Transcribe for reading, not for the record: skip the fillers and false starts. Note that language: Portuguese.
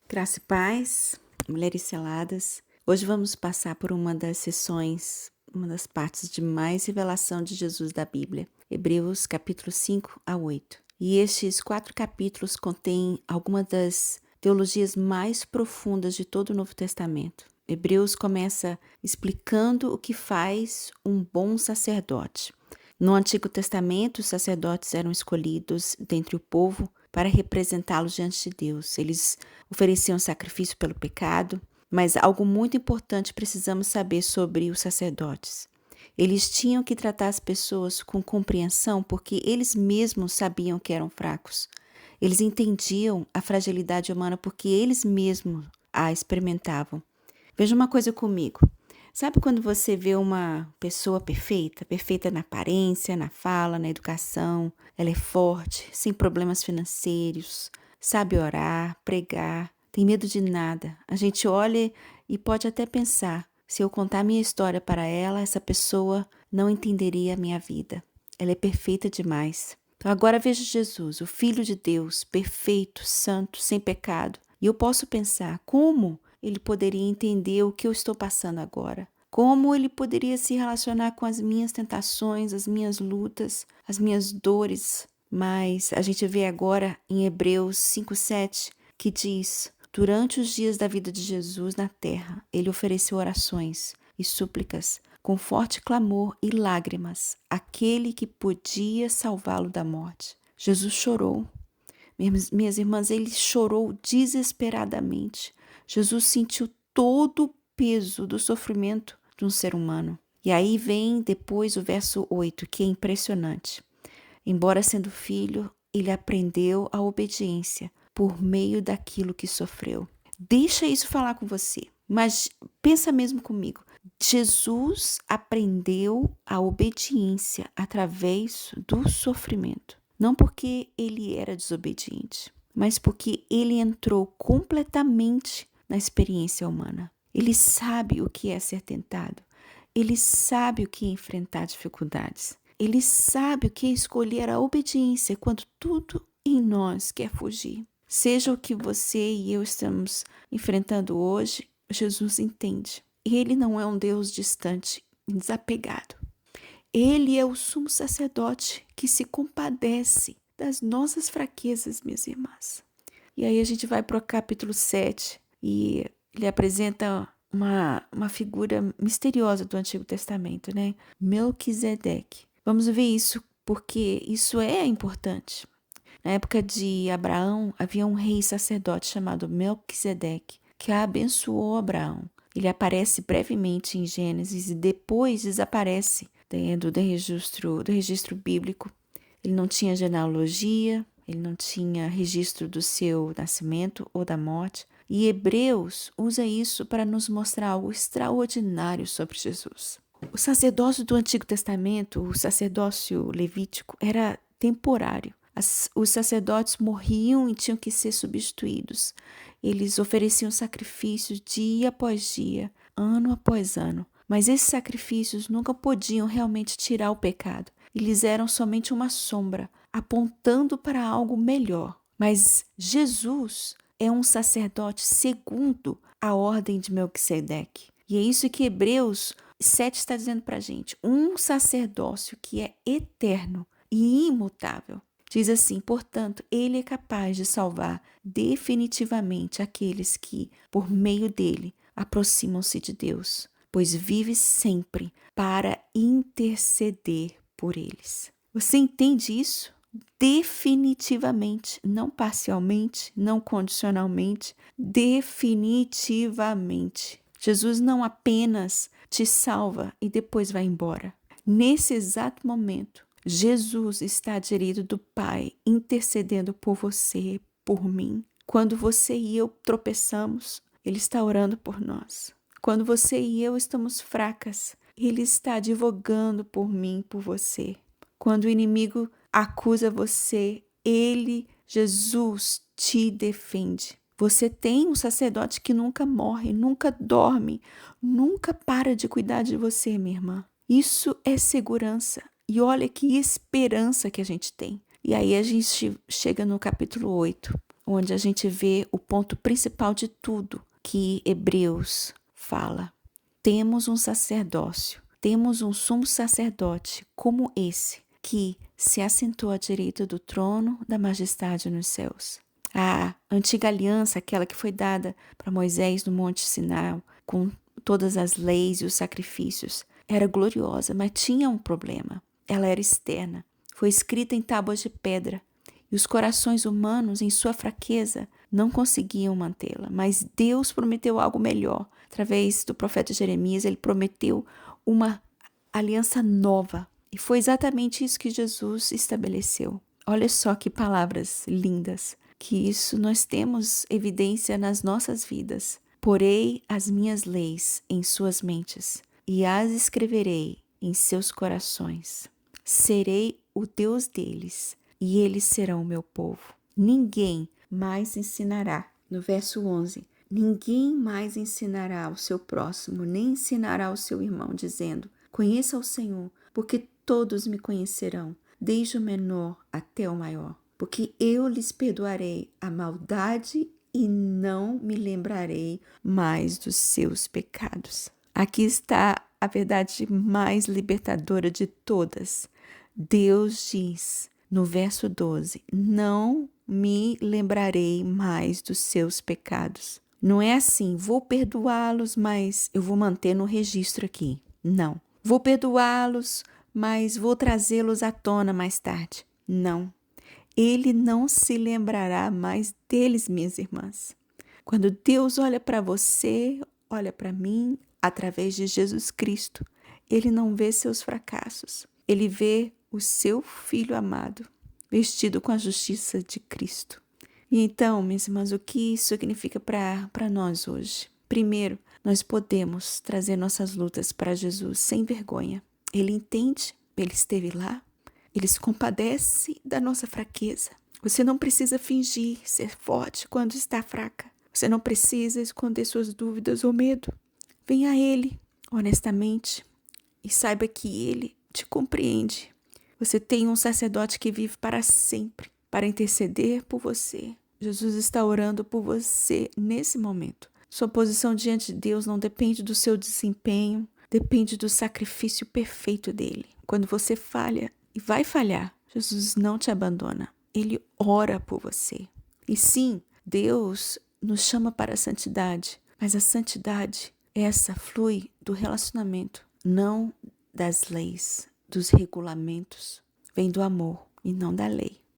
Graça e paz, mulheres seladas. Hoje vamos passar por uma das sessões, uma das partes de mais revelação de Jesus da Bíblia, Hebreus capítulo 5 a 8. E estes 4 capítulos contêm algumas das teologias mais profundas de todo o Novo Testamento. Hebreus começa explicando o que faz um bom sacerdote. No Antigo Testamento, os sacerdotes eram escolhidos dentre o povo para representá-los diante de Deus. Eles ofereciam sacrifício pelo pecado, mas algo muito importante precisamos saber sobre os sacerdotes. Eles tinham que tratar as pessoas com compreensão porque eles mesmos sabiam que eram fracos. Eles entendiam a fragilidade humana porque eles mesmos a experimentavam. Veja uma coisa comigo. Sabe quando você vê uma pessoa perfeita? Perfeita na aparência, na fala, na educação. Ela é forte, sem problemas financeiros, sabe orar, pregar, tem medo de nada. A gente olha e pode até pensar, se eu contar minha história para ela, essa pessoa não entenderia a minha vida. Ela é perfeita demais. Então agora veja Jesus, o Filho de Deus, perfeito, santo, sem pecado. E eu posso pensar, como ele poderia entender o que eu estou passando agora? Como ele poderia se relacionar com as minhas tentações, as minhas lutas, as minhas dores? Mas a gente vê agora em Hebreus 5:7 que diz: durante os dias da vida de Jesus na terra, ele ofereceu orações e súplicas com forte clamor e lágrimas àquele que podia salvá-lo da morte. Jesus chorou. Minhas irmãs, ele chorou desesperadamente. Jesus sentiu todo o peso do sofrimento de um ser humano. E aí vem depois o verso 8, que é impressionante. Embora sendo filho, ele aprendeu a obediência por meio daquilo que sofreu. Deixa isso falar com você, mas pensa mesmo comigo. Jesus aprendeu a obediência através do sofrimento. Não porque ele era desobediente, mas porque ele entrou completamente na experiência humana. Ele sabe o que é ser tentado. Ele sabe o que é enfrentar dificuldades. Ele sabe o que é escolher a obediência quando tudo em nós quer fugir. Seja o que você e eu estamos enfrentando hoje, Jesus entende. Ele não é um Deus distante, desapegado. Ele é o sumo sacerdote que se compadece das nossas fraquezas, minhas irmãs. E aí a gente vai para o capítulo 7 e ele apresenta uma figura misteriosa do Antigo Testamento, né? Melquisedeque. Vamos ver isso porque isso é importante. Na época de Abraão, havia um rei sacerdote chamado Melquisedeque que abençoou Abraão. Ele aparece brevemente em Gênesis e depois desaparece do registro bíblico. Ele não tinha genealogia, ele não tinha registro do seu nascimento ou da morte. E Hebreus usa isso para nos mostrar algo extraordinário sobre Jesus. O sacerdócio do Antigo Testamento, o sacerdócio levítico, era temporário. Os sacerdotes morriam e tinham que ser substituídos. Eles ofereciam sacrifícios dia após dia, ano após ano. Mas esses sacrifícios nunca podiam realmente tirar o pecado. Eles eram somente uma sombra, apontando para algo melhor. Mas Jesus é um sacerdote segundo a ordem de Melquisedeque. E é isso que Hebreus 7 está dizendo para a gente. Um sacerdócio que é eterno e imutável. Diz assim, portanto, ele é capaz de salvar definitivamente aqueles que, por meio dele, aproximam-se de Deus, pois vive sempre para interceder por eles. Você entende isso? Definitivamente, não parcialmente, não condicionalmente, definitivamente. Jesus não apenas te salva e depois vai embora. Nesse exato momento, Jesus está à direita do Pai, intercedendo por você, por mim. Quando você e eu tropeçamos, Ele está orando por nós. Quando você e eu estamos fracas, Ele está advogando por mim, por você. Quando o inimigo acusa você, Ele, Jesus, te defende. Você tem um sacerdote que nunca morre, nunca dorme, nunca para de cuidar de você, minha irmã. Isso é segurança. E olha que esperança que a gente tem. E aí a gente chega no capítulo 8. onde a gente vê o ponto principal de tudo que Hebreus fala. Temos um sacerdócio, temos um sumo sacerdote como esse, que se assentou à direita do trono da majestade nos céus. A antiga aliança, aquela que foi dada para Moisés no Monte Sinai, com todas as leis e os sacrifícios, era gloriosa, mas tinha um problema. Ela era externa, foi escrita em tábuas de pedra, e os corações humanos, em sua fraqueza, não conseguiam mantê-la. Mas Deus prometeu algo melhor. Através do profeta Jeremias, ele prometeu uma aliança nova. E foi exatamente isso que Jesus estabeleceu. Olha só que palavras lindas, que isso nós temos evidência nas nossas vidas. Porei as minhas leis em suas mentes e as escreverei em seus corações. Serei o Deus deles e eles serão o meu povo. Ninguém mais ensinará, no verso 11, ninguém mais ensinará ao seu próximo, nem ensinará ao seu irmão, dizendo, conheça o Senhor, porque todos me conhecerão, desde o menor até o maior. Porque eu lhes perdoarei a maldade e não me lembrarei mais dos seus pecados. Aqui está a verdade mais libertadora de todas. Deus diz no verso 12, não me lembrarei mais dos seus pecados. Não é assim, vou perdoá-los, mas eu vou manter no registro aqui. Não. Vou perdoá-los, mas vou trazê-los à tona mais tarde. Não. Ele não se lembrará mais deles, minhas irmãs. Quando Deus olha para você, olha para mim, através de Jesus Cristo, Ele não vê seus fracassos. Ele vê o seu Filho amado, vestido com a justiça de Cristo. E então, minhas irmãs, o que isso significa para nós hoje? Primeiro, nós podemos trazer nossas lutas para Jesus sem vergonha. Ele entende, Ele esteve lá, Ele se compadece da nossa fraqueza. Você não precisa fingir ser forte quando está fraca. Você não precisa esconder suas dúvidas ou medo. Venha a Ele, honestamente, e saiba que Ele te compreende. Você tem um sacerdote que vive para sempre, para interceder por você. Jesus está orando por você nesse momento. Sua posição diante de Deus não depende do seu desempenho, depende do sacrifício perfeito dele. Quando você falha, e vai falhar, Jesus não te abandona. Ele ora por você. E sim, Deus nos chama para a santidade, mas a santidade, essa flui do relacionamento, não das leis, dos regulamentos. Vem do amor e não da lei.